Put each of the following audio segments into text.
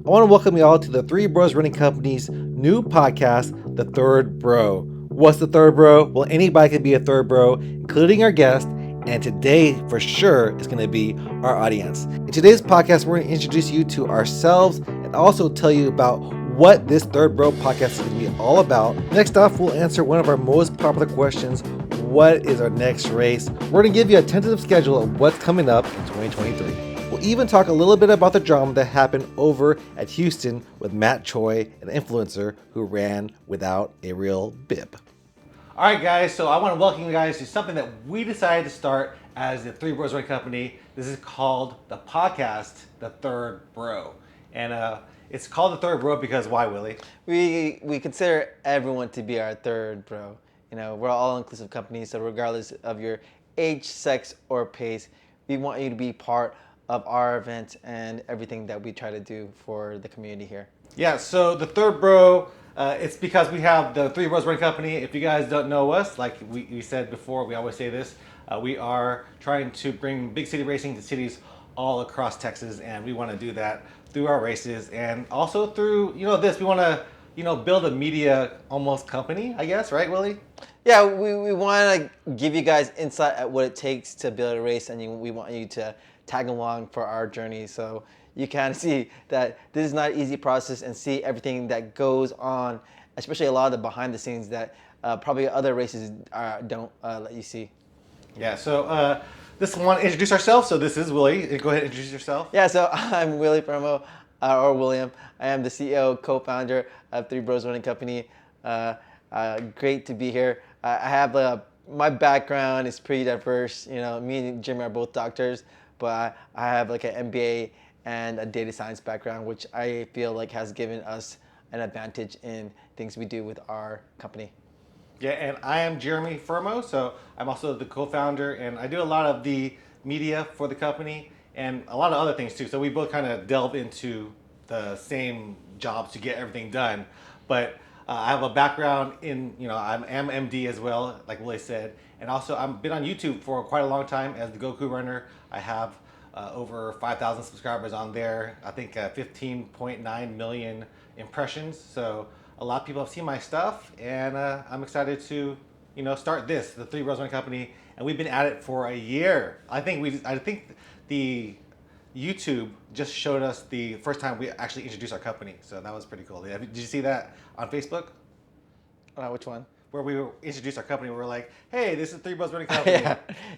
I want to welcome you all to the Three Bros Running Company's new podcast, The Third Bro. What's the third bro? Well, anybody can be a third bro, including our guest. And today, for sure, is going to be our audience. In today's podcast, we're going to introduce you to ourselves and also tell you about what this Third Bro podcast is going to be all about. Next off, we'll answer one of our most popular questions: what is our next race? We're going to give you a tentative schedule of what's coming up in 2023. We'll even talk a little bit about the drama that happened over at Houston with Matt Choi, an influencer who ran without a real bib. All right, guys, so I want to welcome you guys to something that we decided to start as the Three Bros Running Company. This is called the podcast, The Third Bro. And it's called The Third Bro because why, Willie? We consider everyone to be our third bro. You know, we're all inclusive companies, so regardless of your age, sex, or pace, we want you to be part of our event and everything that we try to do for the community here. Yeah, so the Third Bro, it's because we have the Three Bros Running Company. If you guys don't know us, like we said before, we always say this, we are trying to bring big city racing to cities all across Texas, and we want to do that through our races and also through, this. We want to, build a media almost company, I guess, right, Willie? Yeah, we want to give you guys insight at what it takes to build a race, and we want you to tag along for our journey. So you can see that this is not an easy process and see everything that goes on, especially a lot of the behind the scenes that probably other races don't let you see. Yeah, so this want to introduce ourselves. So this is Willie. Go ahead and introduce yourself. Yeah, so I'm Willie Permo, or William. I am the CEO, co-founder of Three Bros Running Company. Great to be here. I have my background is pretty diverse. You know, me and Jimmy are both doctors, but I have like an MBA and a data science background, which I feel like has given us an advantage in things we do with our company. Yeah, and I am Jeremy Fermo, so I'm also the co-founder, and I do a lot of the media for the company and a lot of other things too. So we both kind of delve into the same jobs to get everything done. But I have a background in, I'm MD as well, like Willie said, and also I've been on YouTube for quite a long time as the Goku Runner. I have over 5,000 subscribers on there. I think 15.9 million impressions. So a lot of people have seen my stuff, and I'm excited to, start this, the Three Bros Running Company, and we've been at it for a year. I think the YouTube just showed us the first time we actually introduced our company, so that was pretty cool. Did you see that on Facebook? Which one? Where we introduced our company, we were like, "Hey, this is Three Bros Running Company."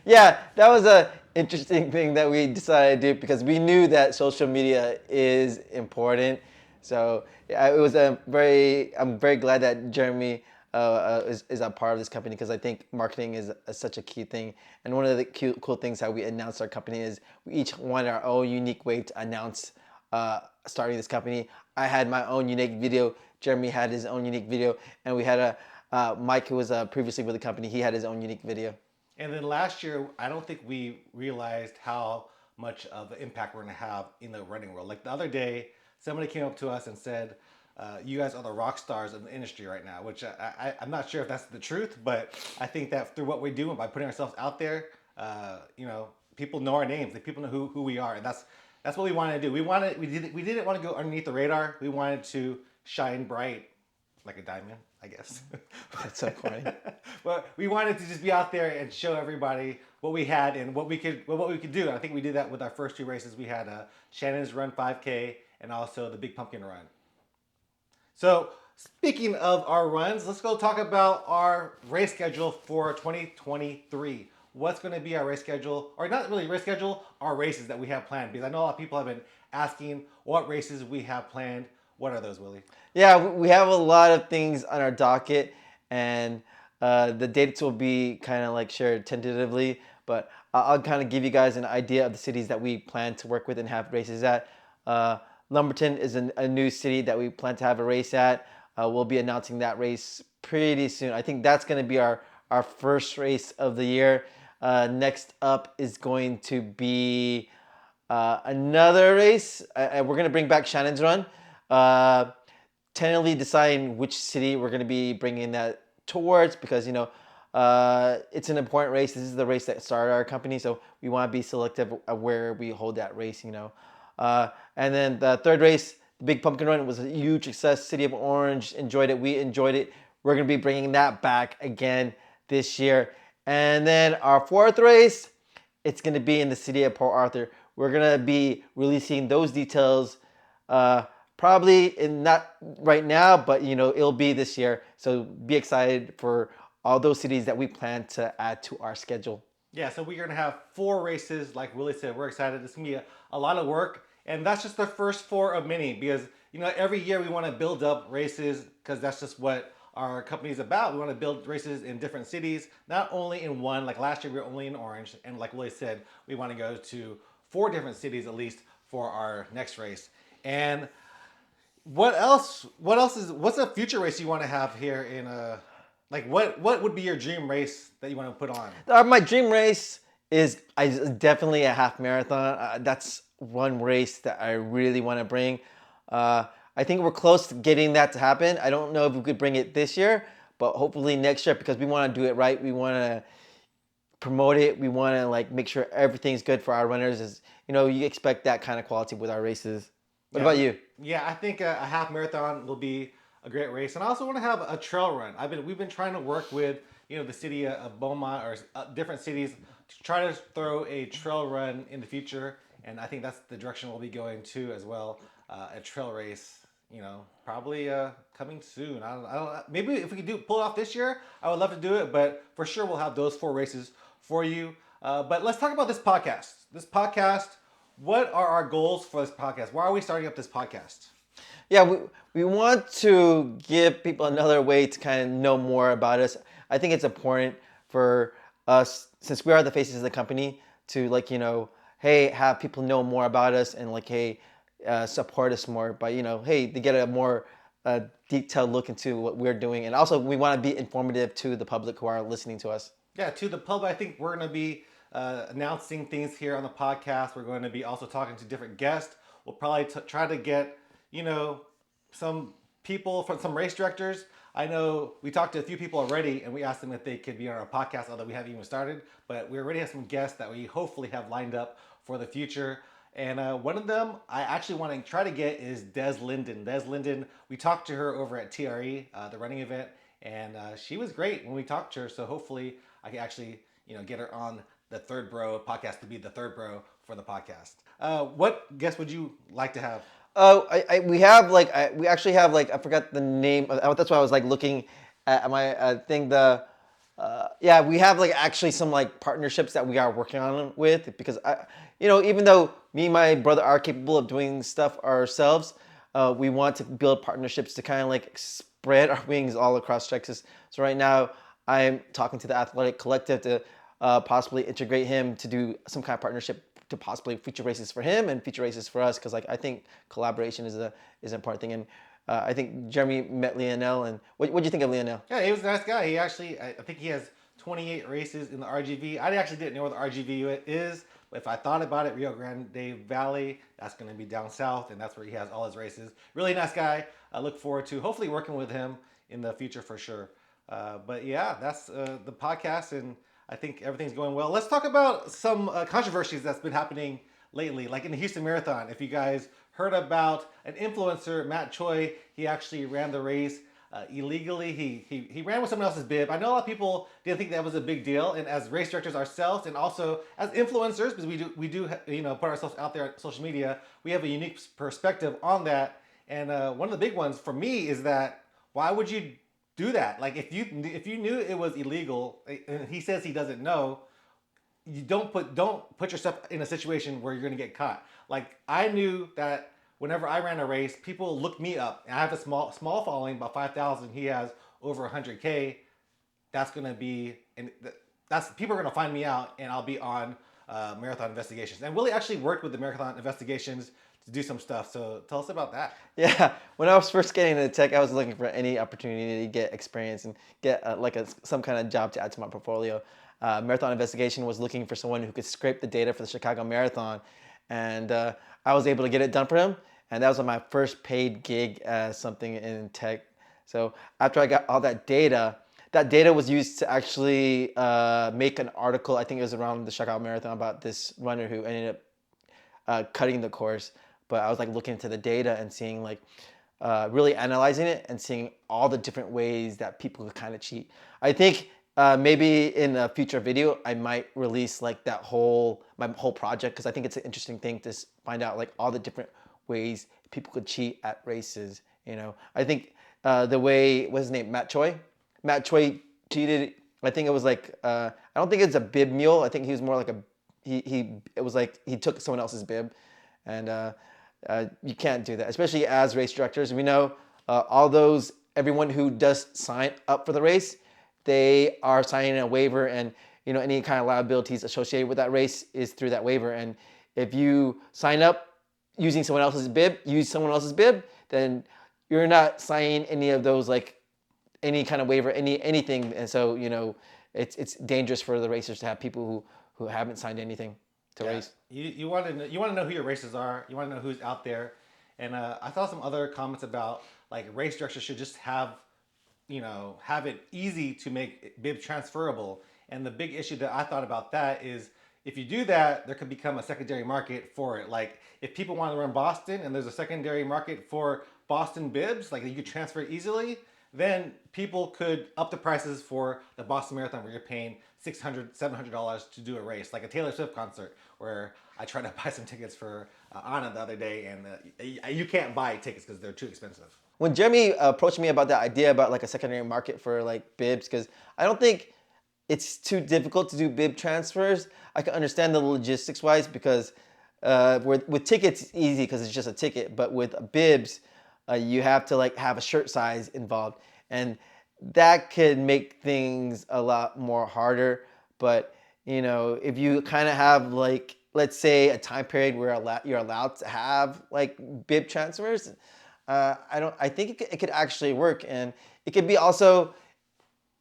Yeah, that was a interesting thing that we decided to do because we knew that social media is important. So it was I'm very glad that Jeremy is a part of this company because I think marketing is such a key thing. And one of the cool things how we announced our company is we each want our own unique way to announce starting this company. I had my own unique video. Jeremy had his own unique video, and we had Mike, who was previously with the company. He had his own unique video. And then last year, I don't think we realized how much of an impact we're going to have in the running world. Like the other day, somebody came up to us and said, you guys are the rock stars of the industry right now, which I'm not sure if that's the truth, but I think that through what we do and by putting ourselves out there, people know our names. People know who we are, and that's what we wanted to do. We didn't want to go underneath the radar. We wanted to shine bright like a diamond, I guess. That's so funny. But we wanted to just be out there and show everybody what we had and what we could do. And I think we did that with our first two races. We had Shannon's Run 5K and also the Big Pumpkin Run. So speaking of our runs, let's go talk about our race schedule for 2023. What's going to be our race schedule, or not really race schedule, our races that we have planned? Because I know a lot of people have been asking what races we have planned. What are those, Willie? Yeah, we have a lot of things on our docket, and the dates will be kind of like shared tentatively, but I'll kind of give you guys an idea of the cities that we plan to work with and have races at. Lumberton is a new city that we plan to have a race at. We'll be announcing that race pretty soon. I think that's going to be our first race of the year. Next up is going to be another race. We're going to bring back Shannon's Run. Tentatively deciding which city we're going to be bringing that towards because, it's an important race. This is the race that started our company, so we want to be selective of where we hold that race, And then the third race The Big Pumpkin Run was a huge success. City of Orange enjoyed it. We enjoyed it. We're going to be bringing that back again this year. And then our fourth race, it's going to be in the city of Port Arthur. We're going to be releasing those details probably in not right now, but it'll be this year. So be excited for all those cities that we plan to add to our schedule. Yeah, so we're gonna have 4 races, like Willie said. We're excited. It's gonna be a lot of work, and that's just the first 4 of many. Because every year we want to build up races, because that's just what our company is about. We want to build races in different cities, not only in one. Like last year, we were only in Orange, and like Willie said, we want to go to 4 different cities at least for our next race. And what else? What's a future race you want to have here in like what would be your dream race that you want to put on? My dream race is definitely a half marathon. That's one race that I really want to bring. I think we're close to getting that to happen. I don't know if we could bring it this year, but hopefully next year, because we want to do it right. We want to promote it. We want to make sure everything's good for our runners. You expect that kind of quality with our races. What about you? Yeah, I think a half marathon will be a great race, and I also want to have a trail run. We've been trying to work with the city of Beaumont or different cities to try to throw a trail run in the future, and I think that's the direction we'll be going to as well. A trail race, probably coming soon. I don't. Maybe if we could pull it off this year, I would love to do it. But for sure, we'll have those 4 races for you. But let's talk about this podcast. What are our goals for this podcast? Why are we starting up this podcast? Yeah, we want to give people another way to kind of know more about us. I think it's important for us, since we are the faces of the company, to hey, have people know more about us and hey, support us more by hey, to get a more detailed look into what we're doing. And also we want to be informative to the public who are listening to us. Yeah, to the public, I think we're going to be announcing things here on the podcast. We're going to be also talking to different guests. We'll probably try to get some people from some race directors. I know we talked to a few people already, and we asked them if they could be on our podcast, although we haven't even started. But we already have some guests that we hopefully have lined up for the future. And one of them I actually want to try to get is Des Linden. Des Linden, we talked to her over at TRE, the running event, and she was great when we talked to her. So hopefully I can actually get her on the Third Bro podcast to be the third bro for the podcast. What guest would you like to have? We actually have I forgot the name. That's why I was looking at my thing. We have actually some partnerships that we are working on with, because even though me and my brother are capable of doing stuff ourselves, we want to build partnerships to kind of spread our wings all across Texas. So right now I'm talking to the Athletic Collective to possibly integrate him to do some kind of partnership to possibly feature races for him and feature races for us, because I think collaboration is an important thing. And I think Jeremy met Lionel, and what do you think of Lionel? Yeah, he was a nice guy. He actually, I think he has 28 races in the RGV. I actually didn't know where the RGV is, but if I thought about it, Rio Grande Valley, that's going to be down south, and that's where he has all his races. Really nice guy. I look forward to hopefully working with him in the future for sure. But yeah, that's the podcast, and I think everything's going well. Let's talk about some controversies that's been happening lately, like in the Houston Marathon. If you guys heard about an influencer, Matt Choi, he actually ran the race illegally. He ran with someone else's bib. I know a lot of people didn't think that was a big deal, and as race directors ourselves, and also as influencers, because we do put ourselves out there on social media, we have a unique perspective on that. And one of the big ones for me is that why would you do that? If you knew it was illegal, and he says he doesn't know, you don't put yourself in a situation where you're going to get caught. I knew that whenever I ran a race, people looked me up, and I have a small following, about 5,000. He has over 100K. That's going to be, and that's people are going to find me out, and I'll be on Marathon Investigations. And Willie actually worked with the Marathon Investigations to do some stuff. So tell us about that. Yeah, when I was first getting into tech, I was looking for any opportunity to get experience and get some kind of job to add to my portfolio. Marathon Investigation was looking for someone who could scrape the data for the Chicago Marathon, and I was able to get it done for him. And that was my first paid gig as something in tech. So after I got all that data was used to actually make an article. I think it was around the Chicago Marathon about this runner who ended up cutting the course. but I was like looking into the data and seeing like really analyzing it and seeing all the different ways that people could kind of cheat. I think maybe in a future video I might release like my whole project, because I think it's an interesting thing to find out like all the different ways people could cheat at races. I think the way, what's his name, Matt Choi cheated. I think it was like I don't think it's a bib mule. I think he was more like he it was like he took someone else's bib, and you can't do that, especially as race directors. We know everyone who does sign up for the race, they are signing a waiver, and any kind of liabilities associated with that race is through that waiver. And if you sign up using someone else's bib, then you're not signing any of those, like any kind of waiver, anything. And so it's dangerous for the racers to have people who haven't signed anything to race. You want to know who your racers are. You want to know who's out there. And I saw some other comments about like race directors should just have it easy to make bib transferable. And the big issue that I thought about that is, if you do that, there could become a secondary market for it. Like if people want to run Boston and there's a secondary market for Boston bibs, like you could transfer it easily, then people could up the prices for the Boston Marathon, where you're paying $600, $700 to do a race, like a Taylor Swift concert, where I tried to buy some tickets for Anna the other day, and you can't buy tickets because they're too expensive. When Jeremy approached me about that idea about like a secondary market for like bibs, because I don't think it's too difficult to do bib transfers. I can understand the logistics wise, because with tickets it's easy because it's just a ticket, but with bibs you have to like have a shirt size involved, and that could make things a lot more harder. But if you kind of have like, let's say, a time period where you're allowed to have like bib transfers, I think it could actually work. And it could be also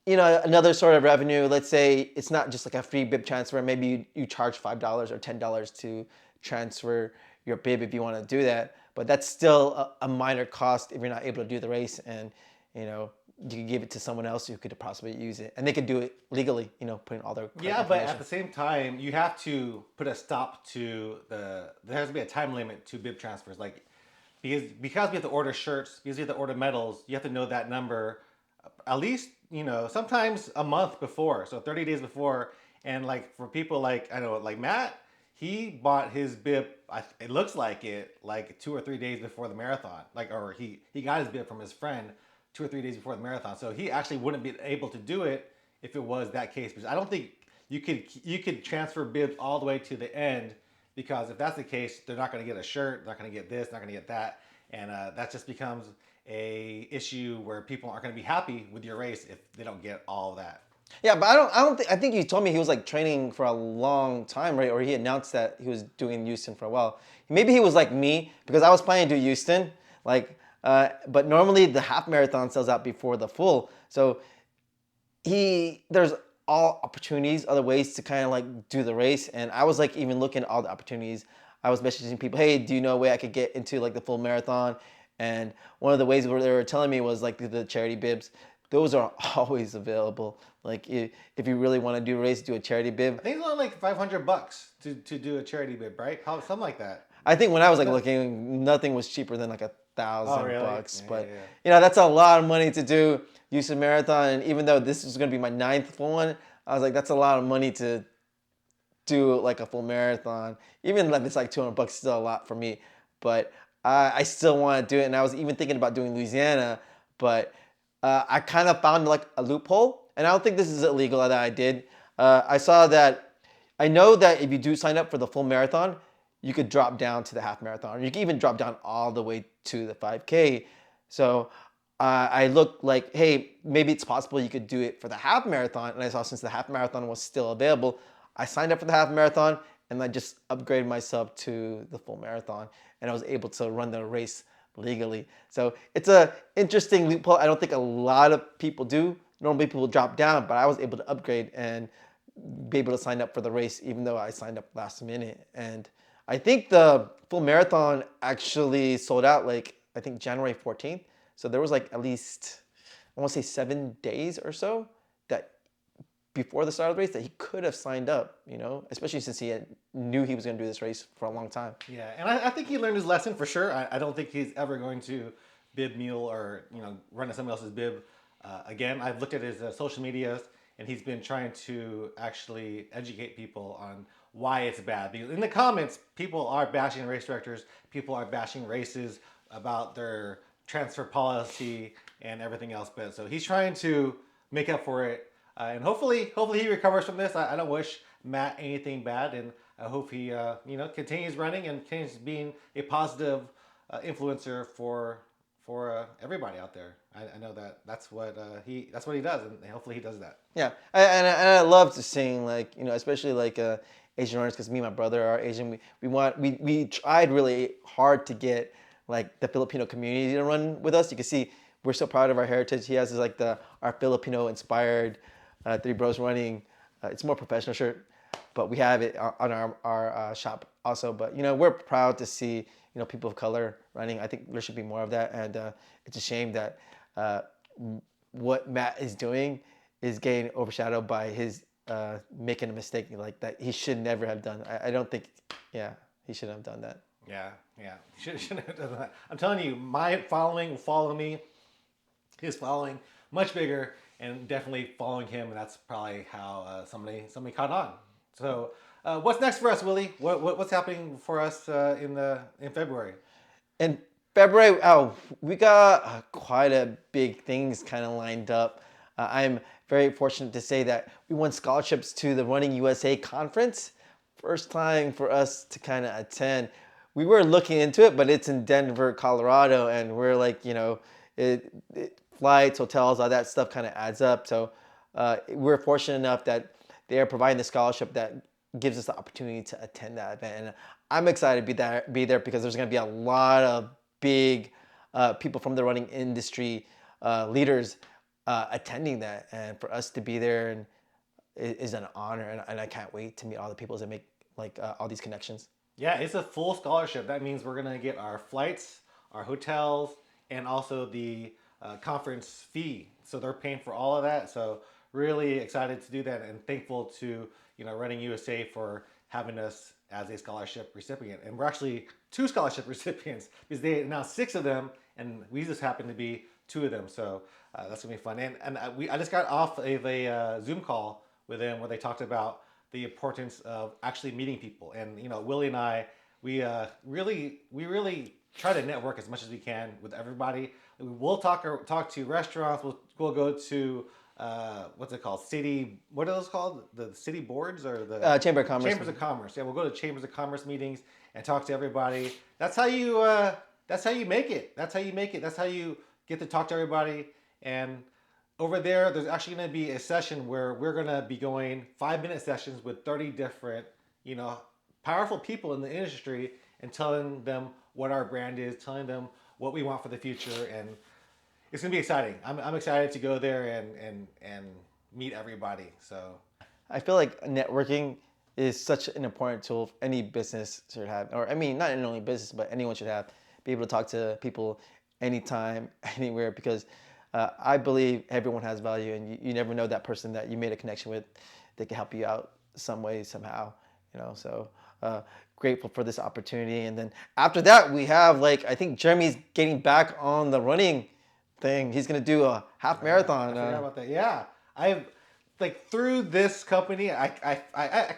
another sort of revenue. Let's say it's not just like a free bib transfer. Maybe you charge $5 or $10 to transfer your bib if you want to do that. But that's still a minor cost if you're not able to do the race, and you can give it to someone else who could possibly use it, and they could do it legally. Putting all their but at the same time, you have to put a stop to there has to be a time limit to bib transfers, like because we have to order shirts, because we have to order medals. You have to know that number at least sometimes a month before, so 30 days before. And like for people like, I know, like Matt, he bought his bib, it looks like 2 or 3 days before the marathon, or he got his bib from his friend 2 or 3 days before the marathon. So he actually wouldn't be able to do it if it was that case, because I don't think you could transfer bibs all the way to the end, because if that's the case, they're not going to get a shirt, they're not going to get this, not going to get that, and that just becomes a issue where people aren't going to be happy with your race if they don't get all of that. Yeah, but I think you told me he was like training for a long time, right? Or he announced that he was doing Houston for a while. Maybe he was like me, because I was planning to do Houston, but normally the half marathon sells out before the full. So there's all opportunities, other ways to kind of like do the race. And I was like even looking at all the opportunities. I was messaging people, hey, do you know a way I could get into like the full marathon? And one of the ways where they were telling me was like the charity bibs. Those are always available. Like if you really want to do a race, do a charity bib. I think it's only like $500 to do a charity bib, right? Something like that. I think when I was like looking, nothing was cheaper than like $1,000. Oh, really? Bucks. Yeah, but yeah. that's a lot of money to do Houston Marathon. And even though this is going to be my 9th full one, I was like, that's a lot of money to do like a full marathon. Even if it's like $200, still a lot for me. But I still want to do it. And I was even thinking about doing Louisiana, but I kind of found like a loophole, and I don't think this is illegal that I did. I know that if you do sign up for the full marathon, you could drop down to the half marathon. You can even drop down all the way to the 5K. So I looked like, hey, maybe it's possible you could do it for the half marathon. And I saw, since the half marathon was still available, I signed up for the half marathon, and I just upgraded myself to the full marathon, and I was able to run the race legally. So it's a interesting loophole. I don't think a lot of people do. Normally people drop down, but I was able to upgrade and be able to sign up for the race, even though I signed up last minute. And I think the full marathon actually sold out I think January 14th. So there was like at least, I want to say 7 days or so that before the start of the race that he could have signed up, especially since knew he was going to do this race for a long time. Yeah, and I think he learned his lesson for sure. I don't think he's ever going to bib mule or run in somebody else's bib again. I've looked at his social medias, and he's been trying to actually educate people on why it's bad. Because in the comments, people are bashing race directors, people are bashing races about their transfer policy and everything else. But so he's trying to make up for it, and hopefully he recovers from this. I don't wish Matt anything bad, and I hope he continues running and continues being a positive influencer for everybody out there. I know that's what he does, and hopefully he does that. Yeah, and I love to sing, like, especially like Asian runners, because me and my brother are Asian. We tried really hard to get like the Filipino community to run with us. You can see we're so proud of our heritage. He has like our Filipino inspired Three Bros Running. It's a more professional shirt, but we have it on our shop also. But we're proud to see people of color running. I think there should be more of that, and it's a shame that what Matt is doing is getting overshadowed by his making a mistake like that he should never have done. I don't think, he shouldn't have done that. Yeah. Shouldn't have done that. I'm telling you, my following will follow me. His following much bigger, and definitely following him, and that's probably how somebody caught on. So, what's next for us, Willie? What's happening for us in February? In February, we got quite a big things kind of lined up. I'm very fortunate to say that we won scholarships to the Running USA conference. First time for us to kind of attend. We were looking into it, but it's in Denver, Colorado, and we're like, flights, hotels, all that stuff kind of adds up. So we're fortunate enough that they are providing the scholarship that gives us the opportunity to attend that event. And I'm excited to be there because there's going to be a lot of big people from the running industry, leaders attending that. And for us to be there and is an honor. And I can't wait to meet all the people that make all these connections. Yeah, it's a full scholarship. That means we're going to get our flights, our hotels, and also the conference fee. So they're paying for all of that. So really excited to do that, and thankful to Running USA for having us as a scholarship recipient. And we're actually 2 scholarship recipients because they announced 6 of them, and we just happen to be 2 of them. So that's gonna be fun. And I just got off of a Zoom call with them where they talked about the importance of actually meeting people. And Willie and I, we really try to network as much as we can with everybody. We'll talk to restaurants. We'll go to what's it called? What are those called? The city boards or the Chamber of Commerce. Chambers of Commerce. Yeah, we'll go to Chambers of Commerce meetings and talk to everybody. That's how you make it. That's how you make it. That's how you get to talk to everybody. And over there's actually going to be a session where we're going to be going 5-minute sessions with 30 different, powerful people in the industry, and telling them what our brand is, telling them what we want for the future, and it's gonna be exciting. I'm excited to go there and meet everybody. So I feel like networking is such an important tool any business should have, or I mean, not only business, but anyone should have. Be able to talk to people anytime, anywhere, because I believe everyone has value, and you never know that person that you made a connection with, they can help you out some way, somehow. So grateful for this opportunity. And then after that, we have I think Jeremy's getting back on the running thing. He's gonna do a half marathon. I forgot about that. Yeah, I've through this company, I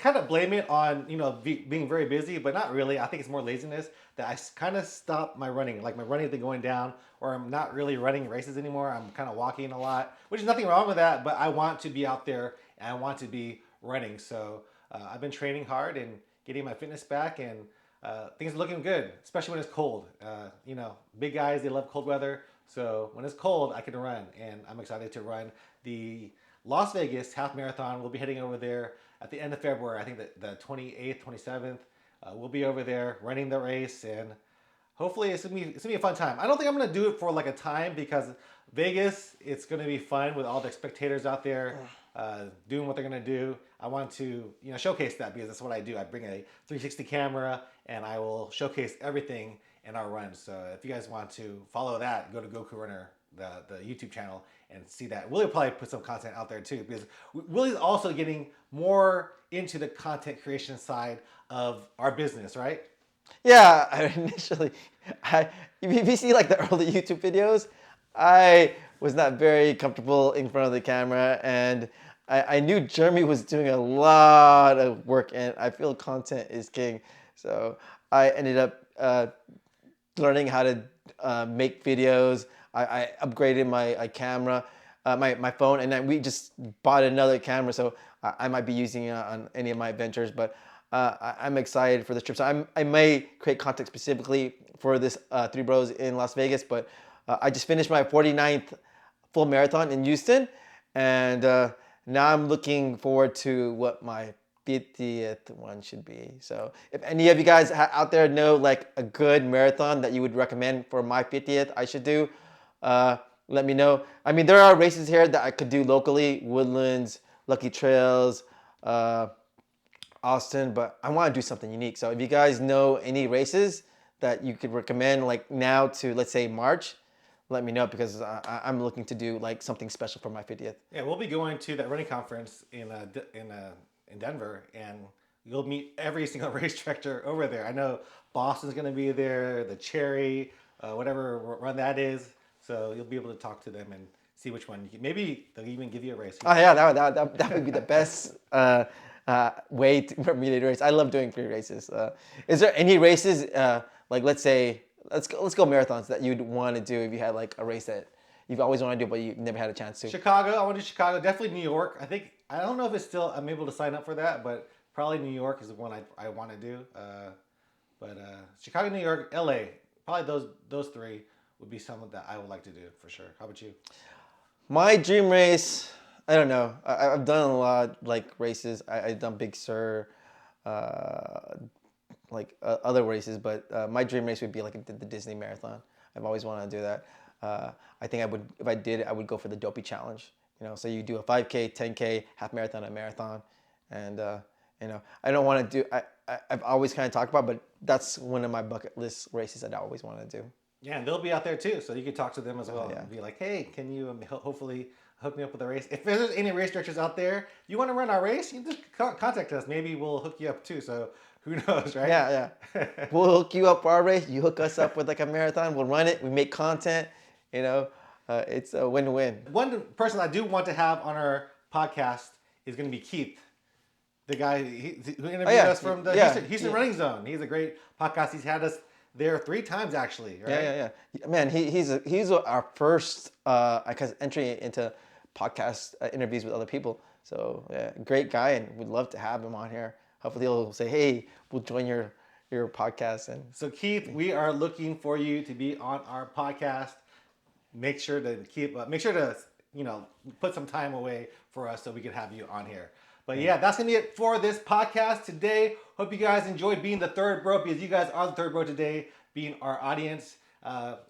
kind of blame it on being very busy, but not really. I think it's more laziness that I kind of stopped my running. Like my running has been going down, or I'm not really running races anymore. I'm kind of walking a lot, which is nothing wrong with that. But I want to be out there and I want to be running. So I've been training hard and getting my fitness back, and things are looking good, especially when it's cold. Big guys, they love cold weather. So when it's cold, I can run, and I'm excited to run the Las Vegas half marathon. We'll be heading over there at the end of February. I think the 28th, 27th. We'll be over there running the race, and hopefully it's gonna be a fun time. I don't think I'm gonna do it for a time, because Vegas, it's gonna be fun with all the spectators out there doing what they're gonna do. I want to showcase that, because that's what I do. I bring a 360 camera and I will showcase everything in our run. So if you guys want to follow that, go to Goku Runner the YouTube channel and see that. Willie will probably put some content out there too, because Willie's also getting more into the content creation side of our business, right? Yeah, if you see like the early YouTube videos, I was not very comfortable in front of the camera, and I knew Jeremy was doing a lot of work, and I feel content is king. So I ended up learning how to make videos. I upgraded my camera, my phone, and then we just bought another camera, so I might be using it on any of my adventures. But I'm excited for this trip. So I may create content specifically for this Three Bros in Las Vegas, but I just finished my 49th full marathon in Houston, and now I'm looking forward to what my 50th one should be. So if any of you guys out there know like a good marathon that you would recommend for my 50th I should do, let me know. I mean, there are races here that I could do locally, Woodlands, Lucky Trails, Austin, but I want to do something unique. So if you guys know any races that you could recommend, like now to, let's say, March, let me know, because I'm looking to do like something special for my 50th. Yeah, we'll be going to that running conference in Denver, and you'll meet every single race director over there. I know Boston's going to be there, the Cherry, whatever run that is. So you'll be able to talk to them and see which one. Maybe they'll even give you a race. Oh yeah, that would be the best way for me to race. I love doing free races. Is there any races like let's go marathons that you'd want to do if you had like a race that you've always wanted to do but you've never had a chance to? Chicago, I want to do Chicago. Definitely New York. I don't know if it's still I'm able to sign up for that, but probably New York is the one I want to do. But Chicago, New York, LA, probably those three would be something that I would like to do for sure. How about you? My dream race, I don't know. I've done a lot like races. I've done Big Sur, like other races, but my dream race would be like the Disney Marathon. I've always wanted to do that. I think I would, if I did it, I would go for the Dopey Challenge. You know, so you do a 5K, 10K, half marathon, and marathon, and you know, I don't want to do. I've always kind of talked about, but that's one of my bucket list races that I always want to do. Yeah, and they'll be out there too, so you can talk to them as well. Yeah. And be like, hey, can you hopefully hook me up with a race? If there's any race directors out there, you want to run our race, you just contact us. Maybe we'll hook you up too. So who knows, right? Yeah. We'll hook you up for our race. You hook us up with like a marathon. We'll run it. We make content. You know, it's a win-win. One person I do want to have on our podcast is going to be Keith, the guy who interviewed us from the Houston Running Zone. He's a great podcast. He's had us there 3 times actually, right? Yeah. Man, he's our first I guess entry into podcast interviews with other people. So yeah, great guy, and we'd love to have him on here. Hopefully he'll say, hey, we'll join your podcast. And so Keith, we are looking for you to be on our podcast. Make sure to put some time away for us so we can have you on here. But yeah, that's going to be it for this podcast today. Hope you guys enjoyed being the third bro, because you guys are the third bro today, being our audience.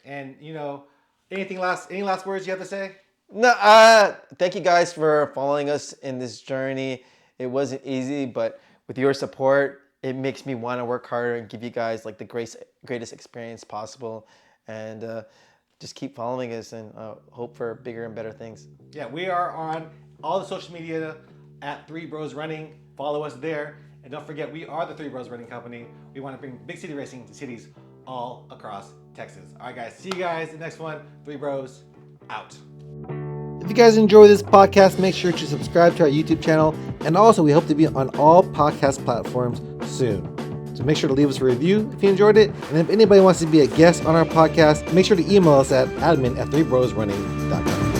And, you know, any last words you have to say? No, thank you guys for following us in this journey. It wasn't easy, but with your support, it makes me want to work harder and give you guys like the greatest experience possible. And just keep following us and hope for bigger and better things. Yeah, we are on all the social media at 3 Bros Running. Follow us there. And don't forget, we are the 3 Bros Running Company. We want to bring big city racing to cities all across Texas. All right, guys. See you guys in the next one. 3 Bros out. If you guys enjoy this podcast, make sure to subscribe to our YouTube channel. And also, we hope to be on all podcast platforms soon. So make sure to leave us a review if you enjoyed it. And if anybody wants to be a guest on our podcast, make sure to email us at admin@3brosrunning.com.